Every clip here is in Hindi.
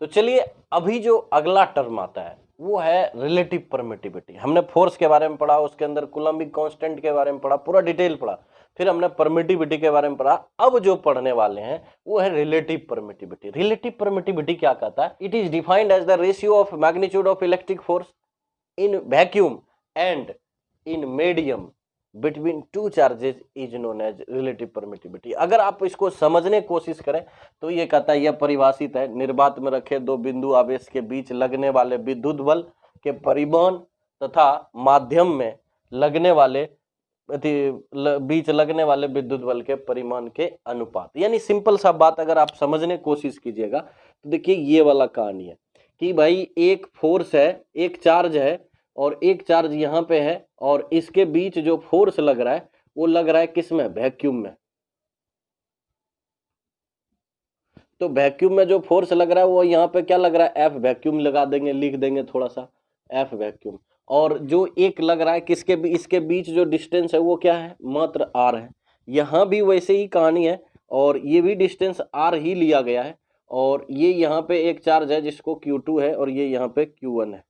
तो चलिए अभी जो अगला टर्म आता है वो है रिलेटिव परमिटिविटी। हमने फोर्स के बारे में पढ़ा, उसके अंदर कूलम्बिक कांस्टेंट के बारे में पढ़ा, पूरा डिटेल पढ़ा, फिर हमने परमिटिविटी के बारे में पढ़ा। अब जो पढ़ने वाले हैं वो है रिलेटिव परमिटिविटी। रिलेटिव परमिटिविटी क्या कहता है? It is defined as the ratio of magnitude of electric force in vacuum and in medium between two charges is known as relative permittivity. अगर आप इसको समझने की कोशिश करें तो ये कहता है, यह परिभाषित है, निर्वात में रखे दो बिंदु आवेश के बीच लगने वाले विद्युत बल के परिमाण तथा माध्यम में लगने वाले बीच लगने वाले विद्युत बल के परिमाण के अनुपात। यानी सिंपल सा बात अगर आप समझने की कोशिश कीजिएगा तो देखिए ये वाला कहानी है कि भाई एक फोर्स है, एक चार्ज है और एक चार्ज यहाँ पे है और इसके बीच जो फोर्स लग रहा है वो लग रहा है किसमें? वैक्यूम में। तो वैक्यूम में जो फोर्स लग रहा है वो यहाँ पे क्या लग रहा है? एफ वैक्यूम लगा देंगे, लिख देंगे थोड़ा सा एफ वैक्यूम। और जो एक लग रहा है किसके इसके बीच जो डिस्टेंस है वो क्या है? मात्र आर है। यहाँ भी वैसे ही कहानी है और ये भी डिस्टेंस आर ही लिया गया है और ये यहाँ पे एक चार्ज है जिसको Q2 है और ये यहाँ पे Q1 है।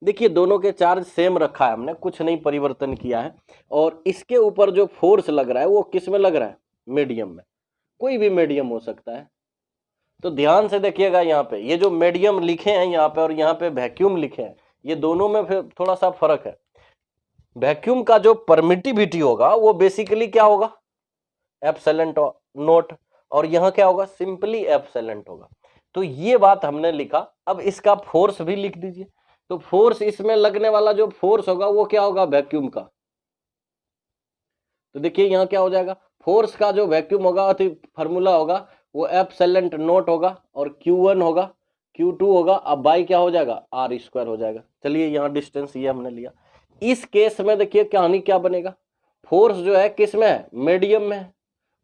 देखिए दोनों के चार्ज सेम रखा है हमने, कुछ नहीं परिवर्तन किया है। और इसके ऊपर जो फोर्स लग रहा है वो किस में लग रहा है? मीडियम में। कोई भी मीडियम हो सकता है। तो ध्यान से देखिएगा यहाँ पे ये जो मीडियम लिखे हैं यहाँ पे और यहाँ पे वैक्यूम लिखे हैं, ये दोनों में फिर थोड़ा सा फर्क है। वैक्यूम का जो परमिटिविटी होगा वो बेसिकली क्या होगा? एप्सिलॉन नॉट, और यहाँ क्या होगा? सिंपली एप्सिलॉन होगा। तो ये बात हमने लिखा। अब इसका फोर्स भी लिख दीजिए। तो फोर्स इसमें लगने वाला जो फोर्स होगा वो क्या होगा? वैक्यूम का। तो देखिए यहाँ क्या हो जाएगा? फोर्स का जो वैक्यूम होगा फार्मूला होगा वो एप्सिलॉन नॉट होगा और Q1 होगा, Q2 होगा। अब बाई क्या हो जाएगा? आर स्क्वायर हो जाएगा। चलिए यहाँ डिस्टेंस ये हमने लिया। इस केस में देखिए कहानी क्या बनेगा? फोर्स जो है किस में है? मीडियम में है।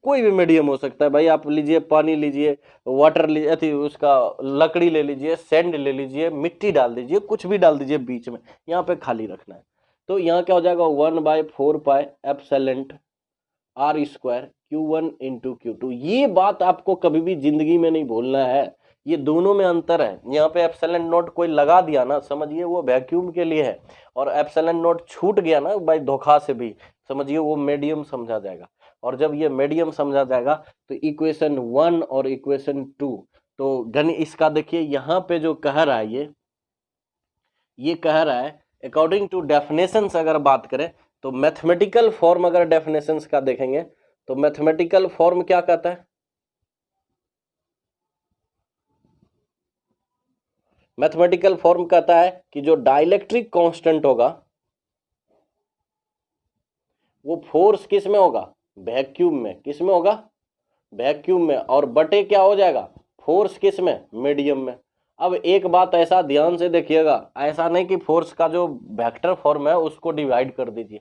कोई भी मीडियम हो सकता है भाई, आप लीजिए पानी लीजिए, वाटर लीजिए, उसका लकड़ी ले लीजिए, सैंड ले लीजिए, मिट्टी डाल दीजिए, कुछ भी डाल दीजिए बीच में, यहाँ पे खाली रखना है। तो यहाँ क्या हो जाएगा? 1/4 pi epsilon R square Q1 into Q2। ये बात आपको कभी भी जिंदगी में नहीं भूलना है, ये दोनों में अंतर है। यहाँ पे एप्सिलॉन नॉट कोई लगा दिया ना, समझिए वो वैक्यूम के लिए है, और एप्सिलॉन नॉट छूट गया ना भाई धोखा से भी, समझिए वो मीडियम समझा जाएगा। और जब ये मीडियम समझा जाएगा तो इक्वेशन 1 और इक्वेशन 2, तो गणित इसका देखिए यहाँ पे जो कह रहा है ये कह रहा है अकॉर्डिंग टू डेफिनेशंस अगर बात करें तो मैथमेटिकल फॉर्म अगर डेफिनेशंस का देखेंगे तो मैथमेटिकल फॉर्म क्या कहता है? मैथमेटिकल फॉर्म कहता है कि जो डाइलेक्ट्रिक कांस्टेंट होगा वो फोर्स किस में होगा? वैक्यूम में। किस में होगा? वैक्यूम में। और बटे क्या हो जाएगा? फोर्स किस में? मीडियम में। अब एक बात ऐसा ध्यान से देखिएगा, ऐसा नहीं कि फोर्स का जो वेक्टर फॉर्म है उसको डिवाइड कर दीजिए,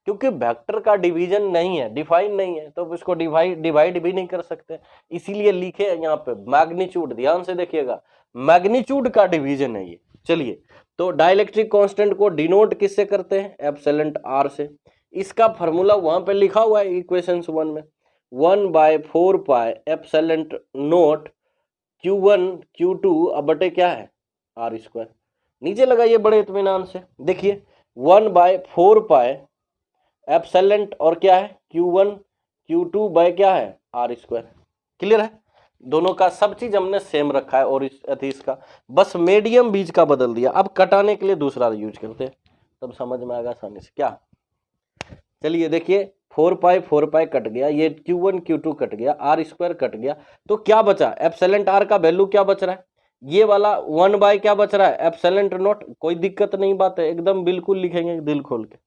क्योंकि वेक्टर का डिवीजन नहीं है, डिफाइन नहीं है, तो उसको डिवाइड भी नहीं कर सकते। इसीलिए लिखे यहाँ पे मैग्नीट्यूड, ध्यान से देखिएगा, मैग्नीट्यूड का डिवीजन है ये। चलिए तो डाइलेक्ट्रिक कांस्टेंट को डिनोट किससे करते हैं? एप्सिलॉन आर से। इसका फॉर्मूला वहां पे लिखा हुआ है इक्वेशन 1 में, 1/4 pi epsilon not Q1 Q2 अब बटे क्या है? R square. नीचे लगाइए बड़े इत्मीनान से, देखिए 1/4 पाई एप्सिलॉन और क्या है? Q1 Q2 बाय क्या है? R square. क्लियर है? दोनों का सब चीज हमने सेम रखा है और इसका बस मीडियम बीच का बदल दिया। अब कटाने के लिए दूसरा यूज करते हैं, तब समझ में आएगा आसानी से। क्या? चलिए देखिए 4 पाई कट गया, ये Q1 Q2 कट गया, आर स्क्वायर कट गया, तो क्या बचा? एप्सिलॉन आर का वैल्यू क्या बच रहा है? ये वाला 1 क्या बच रहा है? Epsilon not. कोई दिक्कत नहीं बात है, एकदम बिल्कुल लिखेंगे दिल खोल के।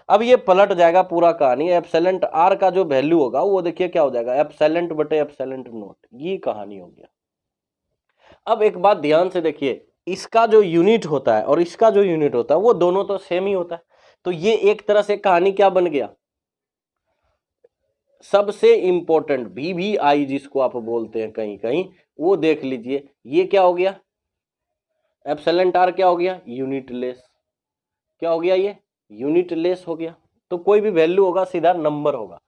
अब ये पलट जाएगा पूरा कहानी। एप्सिलॉन आर का जो वैल्यू होगा वो देखिए क्या हो जाएगा? एप्सिलॉन बटे एप्सिलॉन नॉट। ये कहानी हो गया। अब एक बात ध्यान से देखिए, इसका जो यूनिट होता है और इसका जो यूनिट होता है वो दोनों तो सेम ही होता है। तो ये एक तरह से कहानी क्या बन गया? सबसे इंपॉर्टेंट VVI जिसको आप बोलते हैं कहीं कहीं, वो देख लीजिए। ये क्या हो गया? एप्सिलॉन आर क्या हो गया? Unit less. क्या हो गया? ये यूनिट लेस हो गया। तो कोई भी वैल्यू होगा सीधा नंबर होगा,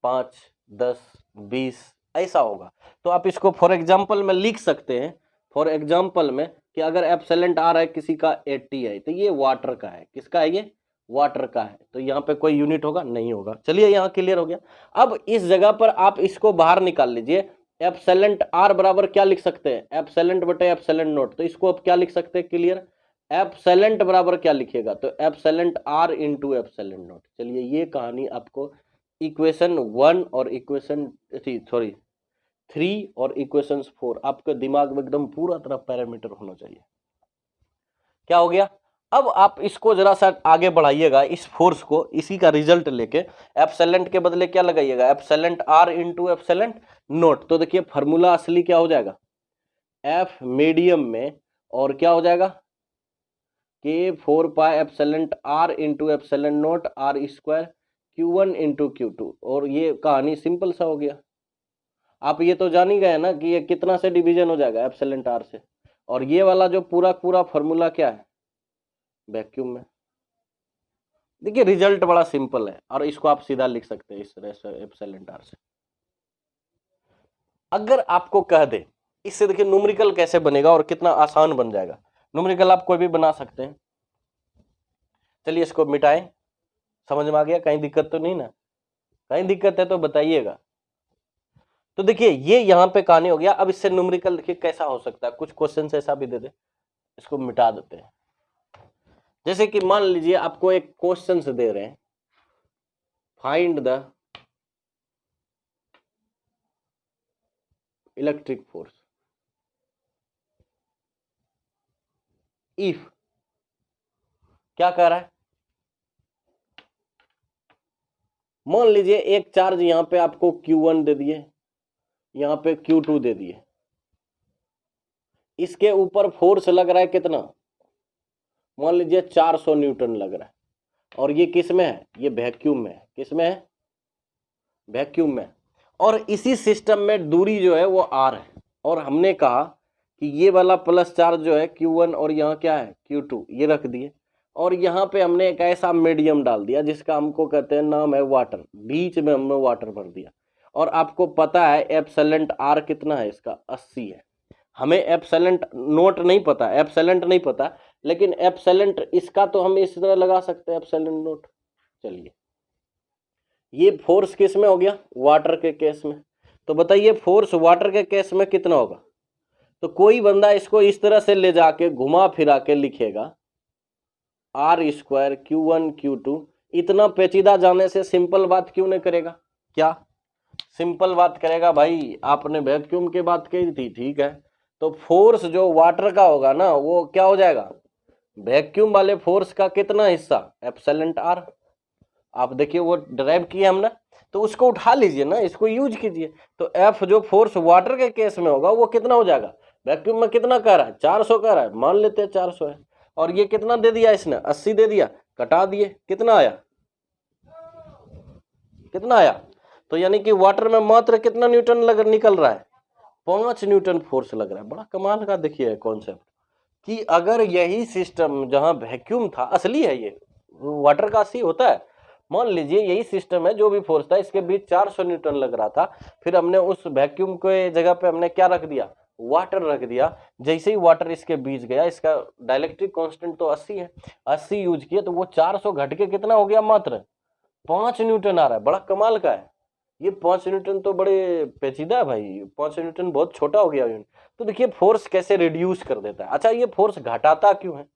5, 10, 20 ऐसा होगा। तो आप इसको फॉर एग्जांपल में लिख सकते हैं, फॉर एग्जाम्पल में कि अगर एप्सिलॉन आर है किसी का 80 है तो ये वाटर का है, किसका है ये, वाटर का है, तो यहाँ पे कोई यूनिट होगा, नहीं होगा। चलिए यहाँ क्लियर हो गया। अब इस जगह पर आप इसको बाहर निकाल लीजिए, एप्सिलॉन आर बराबर क्या लिख सकते हैं, एप्सिलॉन बटे एप्सिलॉन नॉट, तो इसको अब क्या लिख सकते हैं, क्लियर, एप्सिलॉन बराबर क्या लिखिएगा, तो epsilon R into epsilon naught. चलिए ये कहानी आपको इक्वेशन 1 और इक्वेशन 3 और इक्वेशन 4 आपके दिमाग में एकदम पूरा तरह पैरामीटर होना चाहिए। क्या हो गया, अब आप इसको जरा सा आगे बढ़ाइएगा, इस फोर्स को, इसी का रिजल्ट लेके एप्सिलॉन के बदले क्या लगाइएगा, epsilon R into epsilon naught. तो देखिए फार्मूला असली क्या हो जाएगा, एफ मीडियम में, और क्या हो जाएगा, के 4 pi epsilon R into epsilon naught R square Q1 into Q2। और ये कहानी सिंपल सा हो गया। आप ये तो जान ही गए ना कि ये कितना से डिवीजन हो जाएगा, एप्सिलॉन आर से, और ये वाला जो पूरा पूरा फॉर्मूला क्या है, वैक्यूम में। देखिए रिजल्ट बड़ा सिंपल है, और इसको आप सीधा लिख सकते हैं इस तरह से, एप्सिलॉन आर से। अगर आपको कह दे इससे, देखिए न्यूमेरिकल कैसे बनेगा और कितना आसान बन जाएगा। न्यूमेरिकल आप कोई भी बना सकते हैं। चलिए इसको मिटाएं, समझ में आ गया, कहीं दिक्कत तो नहीं ना, कहीं दिक्कत है तो बताइएगा। तो देखिए ये यहाँ पे कहानी हो गया। अब इससे न्यूमेरिकल देखिए कैसा हो सकता है, कुछ क्वेश्चन ऐसा भी दे दे, इसको मिटा देते हैं। जैसे कि मान लीजिए आपको एक क्वेश्चन से दे रहे हैं, find the electric force if, क्या कह रहा है, मान लीजिए एक चार्ज यहाँ पे आपको Q1 दे दिए, यहाँ पे Q2 दे दिए, इसके ऊपर फोर्स लग रहा है कितना, मान लीजिए 400 न्यूटन लग रहा है, और ये किस में है, ये वैक्यूम में है, किस में है, वैक्यूम में। और इसी सिस्टम में दूरी जो है वो r है, और हमने कहा कि ये वाला प्लस चार्ज जो है Q1 और यहाँ क्या है Q2, ये रख दिए, और यहाँ पे हमने एक ऐसा मीडियम डाल दिया जिसका हमको कहते हैं नाम है वाटर, बीच में हमने वाटर भर दिया। और आपको पता है एप्सिलॉन आर कितना है इसका, 80 है। हमें एप्सिलॉन नोट नहीं पता, एप्सिलॉन नहीं पता, लेकिन एप्सिलॉन इसका तो हम इस तरह लगा सकते हैं, एप्सिलॉन नोट। चलिए ये फोर्स किस में हो गया, वाटर के केस में। तो बताइए फोर्स वाटर के केस में कितना होगा। तो कोई बंदा इसको इस तरह से ले जाके घुमा फिरा के लिखेगा आर स्क्वायर Q1 Q2। इतना पेचीदा जाने से सिंपल बात क्यों नहीं करेगा, क्या सिंपल बात करेगा भाई। आपने वैक्यूम की बात कही थी, ठीक है, तो फोर्स जो वाटर का होगा ना वो क्या हो जाएगा, वैक्यूम वाले फोर्स का कितना हिस्सा, एप्सिलॉन आर। आप देखिए वो ड्राइव किया हमने, तो उसको उठा लीजिए ना, इसको यूज कीजिए। तो एफ जो फोर्स वाटर के केस में होगा वो कितना हो जाएगा, वैक्यूम में कितना कह रहा है, 400 कह रहा है, मान लेते हैं 400 है, और ये कितना दे दिया इसने, 80 दे दिया, कटा दिए, कितना आया, कितना आया। तो यानी कि वाटर में मात्र कितना न्यूटन निकल रहा है, 5 न्यूटन फोर्स लग रहा है। बड़ा कमाल का देखिए कॉन्सेप्ट, कि अगर यही सिस्टम जहां वैक्यूम था, असली है ये, वाटर का असली होता है, मान लीजिए यही सिस्टम है, जो भी फोर्स था इसके बीच 400 न्यूटन लग रहा था, फिर हमने उस वैक्यूम के जगह पे हमने क्या रख दिया, वाटर रख दिया। जैसे ही वाटर इसके बीच गया, इसका डाइलेक्ट्रिक कांस्टेंट तो 80 है, 80 यूज किया तो वो 400 घट के कितना हो गया, मात्र 5 न्यूटन आ रहा है। बड़ा कमाल का है ये, 5 न्यूटन तो बड़े पेचीदा है भाई, 5 न्यूटन बहुत छोटा हो गया। तो देखिए फोर्स कैसे रिड्यूस कर देता है। अच्छा ये फोर्स घटाता क्यों है,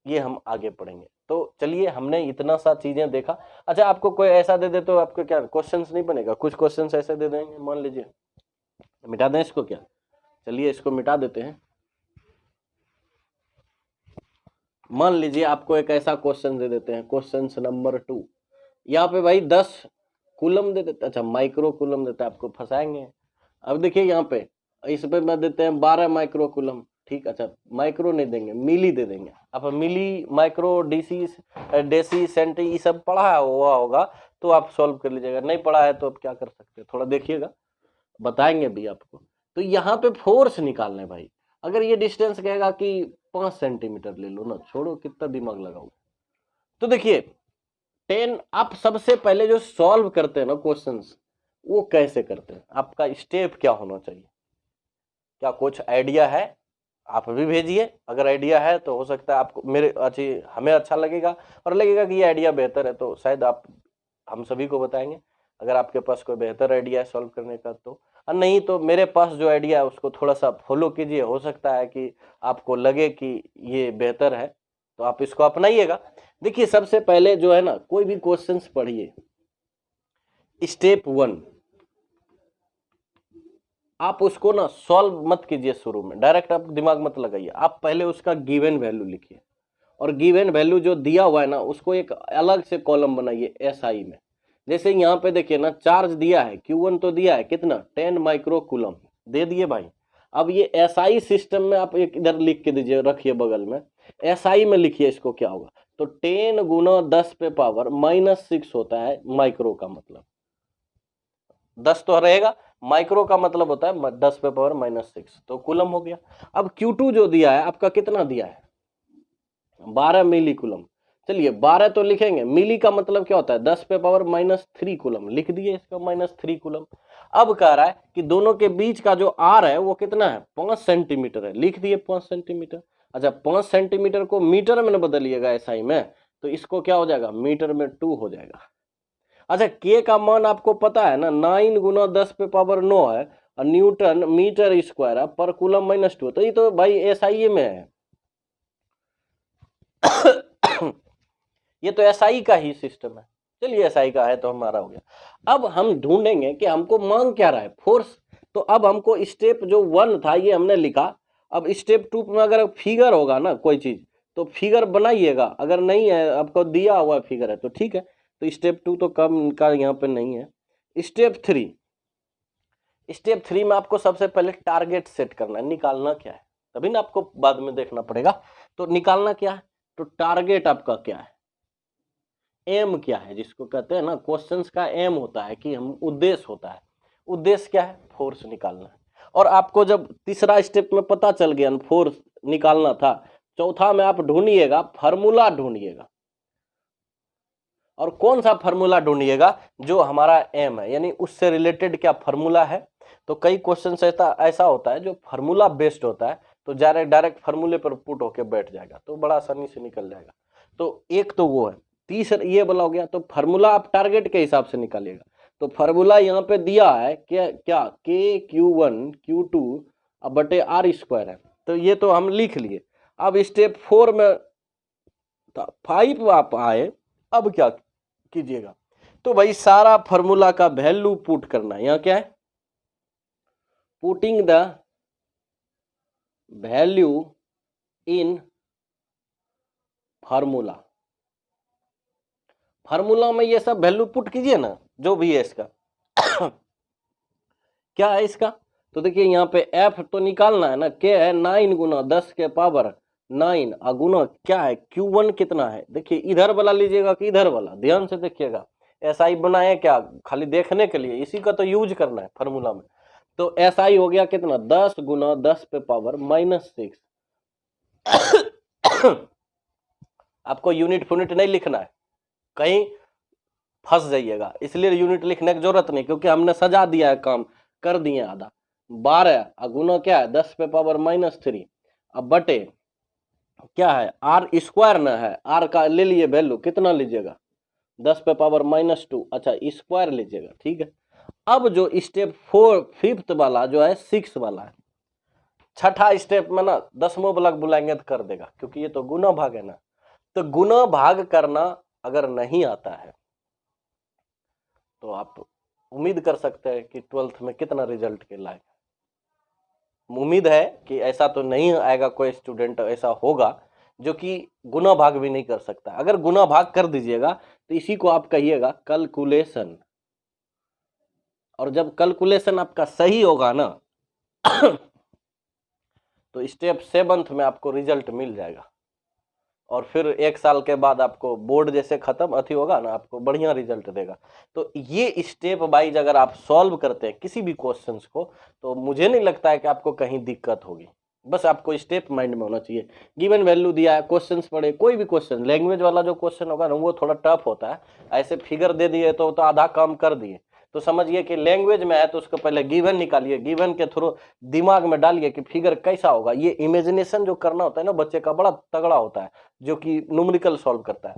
ये हम आगे पढ़ेंगे। तो चलिए हमने इतना सा चीजें देखा। अच्छा आपको कोई ऐसा दे दे तो आपको क्या क्वेश्चंस नहीं बनेगा, कुछ क्वेश्चंस ऐसे दे देंगे, मान लीजिए, मिटा दें इसको क्या, चलिए इसको मिटा देते हैं। मान लीजिए आपको एक ऐसा क्वेश्चन दे देते हैं, क्वेश्चन नंबर 2, यहाँ पे भाई 10 कूलम दे देते, अच्छा माइक्रो कूलम देता है, आपको फंसाएंगे। अब देखिए यहाँ पे इस पे मैं देते हैं 12 माइक्रो कूलम, ठीक, अच्छा माइक्रो नहीं देंगे, मिली दे देंगे। अब मिली, माइक्रो, डीसी, डेसी, सेंटी, ये सब पढ़ा हुआ होगा तो आप सॉल्व कर लीजिएगा, नहीं पढ़ा है तो आप क्या कर सकते हैं, थोड़ा देखिएगा, बताएंगे भी आपको। तो यहाँ पे फोर्स निकालना है भाई। अगर ये डिस्टेंस कहेगा कि 5 सेंटीमीटर ले लो ना, छोड़ो कितना दिमाग लगाओ। तो देखिए 10, आप सबसे पहले जो सॉल्व करते हैं ना क्वेश्चंस, वो कैसे करते हैं, आपका स्टेप क्या होना चाहिए, क्या कुछ आइडिया है, आप भी भेजिए, अगर आइडिया है तो हो सकता है आपको हमें अच्छा लगेगा और लगेगा कि ये आइडिया बेहतर है, तो शायद आप हम सभी को बताएंगे। अगर आपके पास कोई बेहतर आइडिया है सॉल्व करने का तो, और नहीं तो मेरे पास जो आइडिया है उसको थोड़ा सा फॉलो कीजिए, हो सकता है कि आपको लगे कि ये बेहतर है तो आप इसको अपनाइएगा। देखिए सबसे पहले जो है ना, कोई भी क्वेश्चंस पढ़िए, स्टेप 1 आप उसको ना सॉल्व मत कीजिए शुरू में, डायरेक्ट आप दिमाग मत लगाइए, आप पहले उसका गिवन वैल्यू लिखिए, और गिवन वैल्यू जो दिया हुआ है ना उसको एक अलग से कॉलम बनाइए एसआई में। जैसे यहाँ पे देखिए ना, चार्ज दिया है Q1 तो दिया है कितना, 10 माइक्रो कूलम दे दिए भाई। अब ये एसआई सिस्टम में आप एक इधर लिख के दीजिए, रखिए बगल में, एसआई में लिखिए इसको क्या होगा, तो 10 गुना 10 पे पावर -6 होता है माइक्रो का मतलब, 10 तो रहेगा, माइक्रो का मतलब होता है 10 पे पावर -6, तो कूलम हो गया। अब Q2 जो दिया है आपका कितना दिया है, 12 मिली कूलम। चलिए 12 तो लिखेंगे, मिली का मतलब क्या होता है, 10 पे पावर -3 कूलम, लिख दिए इसका -3 कूलम। अब कह रहा है कि दोनों के बीच का जो आर है वो कितना है, 5 सेंटीमीटर है, लिख दिए 5 सेंटीमीटर। अच्छा 5 सेंटीमीटर को मीटर में बदलिएगा एसआई में, तो इसको क्या हो जाएगा, मीटर में 2 हो जाएगा। अच्छा के का मान आपको पता है ना, 9 गुना 10 पे पावर 9 है, और न्यूटन मीटर स्क्वायर है पर कूलम -2, तो ये तो भाई एसआई में है। ये तो एसआई का ही सिस्टम है। चलिए एसआई का है तो हमारा हो गया। अब हम ढूंढेंगे कि हमको मांग क्या रहा है, फोर्स। तो अब हमको स्टेप जो 1 था ये हमने लिखा, अब स्टेप 2 में अगर फिगर होगा ना कोई चीज तो फिगर बनाइएगा, अगर नहीं है आपको दिया हुआ फिगर है तो ठीक है, तो स्टेप 2 तो कम का यहाँ पे नहीं है। स्टेप 3 में आपको सबसे पहले टारगेट सेट करना है, निकालना क्या है, तभी ना आपको बाद में देखना पड़ेगा। तो निकालना क्या है, तो टारगेट आपका क्या है, एम क्या है, जिसको कहते हैं ना क्वेश्चंस का एम होता है कि हम उद्देश्य होता है, उद्देश्य क्या है, फोर्स निकालना है। और आपको जब तीसरा स्टेप में पता चल गया फोर्स निकालना था, चौथा में आप ढूंढिएगा फार्मूला ढूंढिएगा, और कौन सा फार्मूला ढूंढिएगा, जो हमारा एम है, यानी उससे रिलेटेड क्या फार्मूला है। तो कई क्वेश्चन ऐसा होता है जो फार्मूला बेस्ड होता है, तो डायरेक्ट फार्मूले पर पुट होके बैठ जाएगा, तो बड़ा आसानी से निकल जाएगा। तो एक तो वो है, तीसरा ये वाला हो गया। तो फार्मूला आप टारगेट के हिसाब से निकालिएगा, तो फार्मूला यहाँ पे दिया है क्या के Q1 Q2 बटे R स्क्वायर है, तो ये तो हम लिख लिए। अब स्टेप 4 में 5 आप आए, अब क्या कीजिएगा, तो भाई सारा फार्मूला का वैल्यू पुट करना है। यहाँ क्या है, putting the value in formula, formula में ये सब वैल्यू पुट कीजिए ना, जो भी है इसका क्या है इसका, तो देखिए यहाँ पे एफ तो निकालना है ना, के है 9 गुना 10 के पावर 9, अगुना क्या है Q1 कितना है, देखिए इधर वाला लीजिएगा कि इधर वाला, ध्यान से देखिएगा। एसआई बनाए क्या, खाली देखने के लिए, इसी का तो यूज करना है फार्मूला में। तो एसआई हो गया कितना, 10 गुना 10 पे पावर -6। आपको यूनिट फूनिट नहीं लिखना है, कहीं फंस जाइएगा, इसलिए यूनिट लिखने की जरूरत नहीं, क्योंकि हमने सजा दिया है, काम कर दिए आधा। 12 गुना क्या है 10 पे पावर -3, अब बटे क्या है आर स्क्वायर ना है, आर का ले लिए वैल्यू, कितना लीजिएगा 10 पे पावर -2, अच्छा स्क्वायर लीजिएगा, ठीक है। अब जो स्टेप 5th वाला जो है 6 वाला है, छठा स्टेप में ना 10वां ब्लॉक बुलाएंगे तो कर देगा, क्योंकि ये तो गुना भाग है ना। तो गुना भाग करना अगर नहीं आता है तो आप उम्मीद कर सकते हैं कि 12th में कितना रिजल्ट के लायक है। उम्मीद है कि ऐसा तो नहीं आएगा, कोई स्टूडेंट ऐसा होगा जो कि गुना भाग भी नहीं कर सकता। अगर गुना भाग कर दीजिएगा तो इसी को आप कहिएगा कैलकुलेशन, और जब कैलकुलेशन आपका सही होगा ना तो स्टेप 7th में आपको रिजल्ट मिल जाएगा, और फिर 1 साल के बाद आपको बोर्ड जैसे खत्म अथी होगा ना, आपको बढ़िया रिजल्ट देगा। तो ये स्टेप वाइज अगर आप सॉल्व करते हैं किसी भी क्वेश्चंस को, तो मुझे नहीं लगता है कि आपको कहीं दिक्कत होगी। बस आपको स्टेप माइंड में होना चाहिए। गिवन वैल्यू दिया है, क्वेश्चंस पढ़े, कोई भी क्वेश्चन, लैंग्वेज वाला जो क्वेश्चन होगा ना वो थोड़ा टफ होता है, ऐसे फिगर दे दिए तो आधा काम कर दिए। तो समझिए कि लैंग्वेज में है तो उसको पहले गिवन निकालिए, गिवन के थ्रू दिमाग में डालिए कि फिगर कैसा होगा। ये इमेजिनेशन जो करना होता है ना बच्चे का, बड़ा तगड़ा होता है, जो कि न्यूमेरिकल सॉल्व करता है।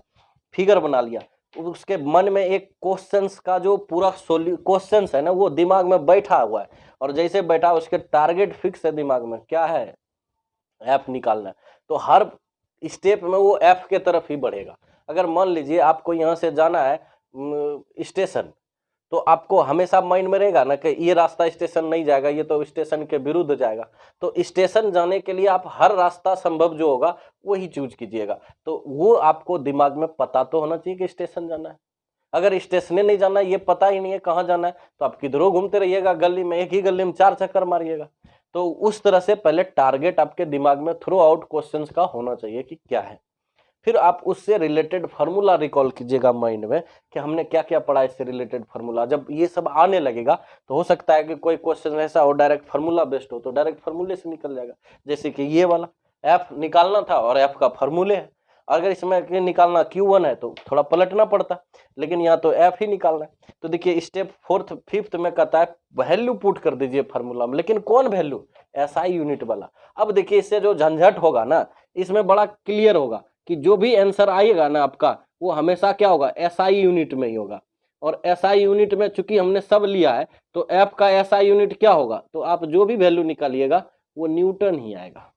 फिगर बना लिया, उसके मन में एक क्वेश्चंस का जो पूरा क्वेश्चंस है ना वो दिमाग में बैठा हुआ है, और जैसे बैठा उसके टारगेट फिक्स है दिमाग में, क्या है, एफ निकालना है। तो हर स्टेप में वो एफ के तरफ ही बढ़ेगा। अगर मान लीजिए आपको यहाँ से जाना है स्टेशन, तो आपको हमेशा माइंड में रहेगा ना कि ये रास्ता स्टेशन नहीं जाएगा, ये तो स्टेशन के विरुद्ध जाएगा। तो स्टेशन जाने के लिए आप हर रास्ता संभव जो होगा वही चूज कीजिएगा। तो वो आपको दिमाग में पता तो होना चाहिए कि स्टेशन जाना है। अगर स्टेशन नहीं जाना है, ये पता ही नहीं है कहाँ जाना है, तो आप किधरों घूमते रहिएगा गली में, एक ही गली में 4 चक्कर मारिएगा। तो उस तरह से पहले टारगेट आपके दिमाग में थ्रू आउट क्वेश्चंस का होना चाहिए कि क्या है। फिर आप उससे रिलेटेड फार्मूला रिकॉल कीजिएगा माइंड में कि हमने क्या क्या पढ़ा इससे रिलेटेड फार्मूला। जब ये सब आने लगेगा तो हो सकता है कि कोई क्वेश्चन ऐसा हो डायरेक्ट फार्मूला बेस्ड हो, तो डायरेक्ट फार्मूले से निकल जाएगा। जैसे कि ये वाला एफ निकालना था और एफ का फार्मूले है, अगर इसमें निकालना Q1 है तो थोड़ा पलटना पड़ता, लेकिन यहाँ तो एफ ही निकालना है। तो देखिए स्टेप 4th 5th में कहता है वैल्यू पुट कर दीजिए फार्मूला में, लेकिन कौन वैल्यू, SI यूनिट वाला। अब देखिए इससे जो झंझट होगा ना, इसमें बड़ा क्लियर होगा कि जो भी आंसर आएगा ना आपका, वो हमेशा क्या होगा, SI यूनिट में ही होगा। और SI यूनिट में चूंकि हमने सब लिया है तो एफ का SI यूनिट क्या होगा, तो आप जो भी वैल्यू निकालिएगा वो न्यूटन ही आएगा।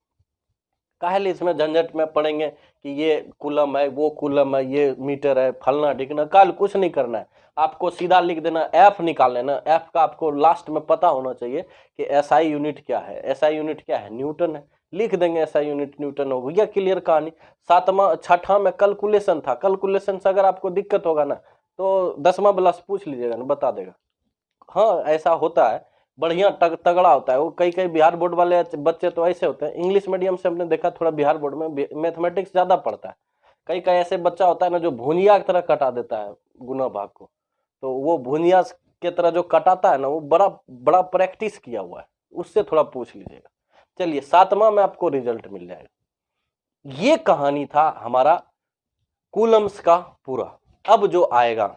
काहे इसमें झंझट में पड़ेंगे कि ये कूलम है, वो कूलम है, ये मीटर है, फलना ढिकना, काल कुछ नहीं करना है। आपको सीधा लिख देना, एफ निकाल लेना। एफ का आपको लास्ट में पता होना चाहिए कि SI यूनिट क्या है। SI यूनिट क्या है, न्यूटन है। लिख देंगे SI यूनिट न्यूटन हो गया, क्लियर कहानी। 7वां 6ठा में कैलकुलेशन था, कैलकुलेशन से अगर आपको दिक्कत होगा ना तो 10वां वाला से पूछ लीजिएगा ना, बता देगा। हाँ ऐसा होता है, बढ़िया तगड़ा होता है वो। कई बिहार बोर्ड वाले बच्चे तो ऐसे होते हैं, इंग्लिश मीडियम से हमने देखा थोड़ा बिहार बोर्ड में मैथमेटिक्स ज्यादा पढ़ता है। कई ऐसे बच्चा होता है ना जो भुनिया की तरह कटा देता है गुना भाग को, तो वो भुनिया के तरह जो कटाता है ना वो बड़ा बड़ा प्रैक्टिस किया हुआ है, उससे थोड़ा पूछ लीजिएगा। चलिए 7वां में आपको रिजल्ट मिल जाएगा। ये कहानी था हमारा कूलम्स का पूरा। अब जो आएगा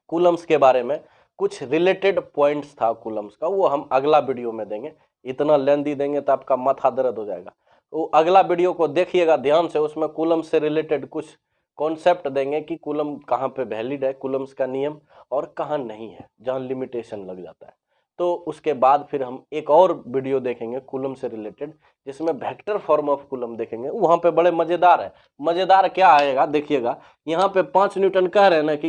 कूलम्स के बारे में कुछ रिलेटेड पॉइंट्स था कूलम्स का, वो हम अगला वीडियो में देंगे। इतना लेंथी देंगे तो आपका माथा दर्द हो जाएगा। तो अगला वीडियो को देखिएगा ध्यान से, उसमें कूलम से रिलेटेड कुछ कॉन्सेप्ट देंगे कि कूलम कहाँ पे वैलिड है, कूलम्स का नियम, और कहाँ नहीं है, जहाँ लिमिटेशन लग जाता है। तो उसके बाद फिर हम एक और वीडियो देखेंगे कूलम से रिलेटेड, जिसमें वेक्टर फॉर्म ऑफ कूलम देखेंगे। वहाँ पे बड़े मजेदार है। मजेदार क्या आएगा देखिएगा, यहाँ पे 5 न्यूटन कह रहे हैं ना कि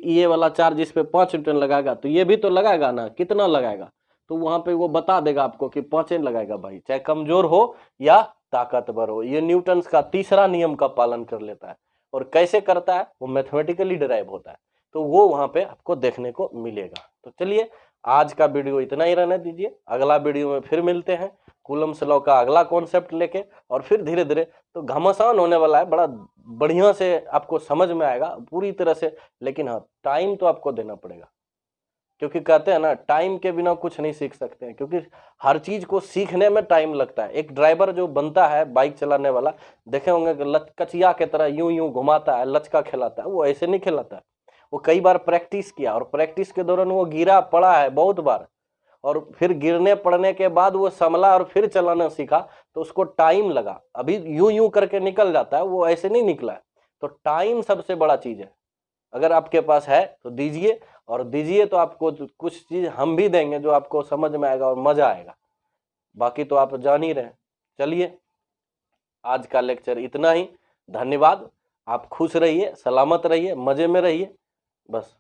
ये वाला चार्ज इस पे 5 न्यूटन लगाएगा, तो ये भी तो लगाएगा ना, कितना लगाएगा, तो वहां पे वो बता देगा आपको कि 5 लगाएगा भाई, चाहे कमजोर हो या ताकतवर हो। ये न्यूटन का तीसरा नियम का पालन कर लेता है। और कैसे करता है, वो मैथमेटिकली डिराइव होता है, तो वो वहां पे आपको देखने को मिलेगा। तो चलिए आज का वीडियो इतना ही रहने दीजिए, अगला वीडियो में फिर मिलते हैं कूलम्स लॉ का अगला कॉन्सेप्ट लेके, और फिर धीरे धीरे तो घमासान होने वाला है, बड़ा बढ़िया से आपको समझ में आएगा पूरी तरह से। लेकिन हाँ टाइम तो आपको देना पड़ेगा, क्योंकि कहते हैं ना टाइम के बिना कुछ नहीं सीख सकते हैं, क्योंकि हर चीज को सीखने में टाइम लगता है। एक ड्राइवर जो बनता है बाइक चलाने वाला, देखे होंगे कि कचिया के तरह यूं यूं घुमाता है, लचका खिलाता है, वो ऐसे नहीं खिलाता है। वो कई बार प्रैक्टिस किया, और प्रैक्टिस के दौरान वो गिरा पड़ा है बहुत बार, और फिर गिरने पड़ने के बाद वो संभला और फिर चलाना सीखा, तो उसको टाइम लगा। अभी यूं यूं करके निकल जाता है, वो ऐसे नहीं निकला है। तो टाइम सबसे बड़ा चीज है। अगर आपके पास है तो दीजिए, और दीजिए तो आपको कुछ चीज हम भी देंगे जो आपको समझ में आएगा और मजा आएगा। बाकी तो आप जान ही रहे। चलिए आज का लेक्चर इतना ही, धन्यवाद। आप खुश रहिए, सलामत रहिए, मजे में रहिए, बस।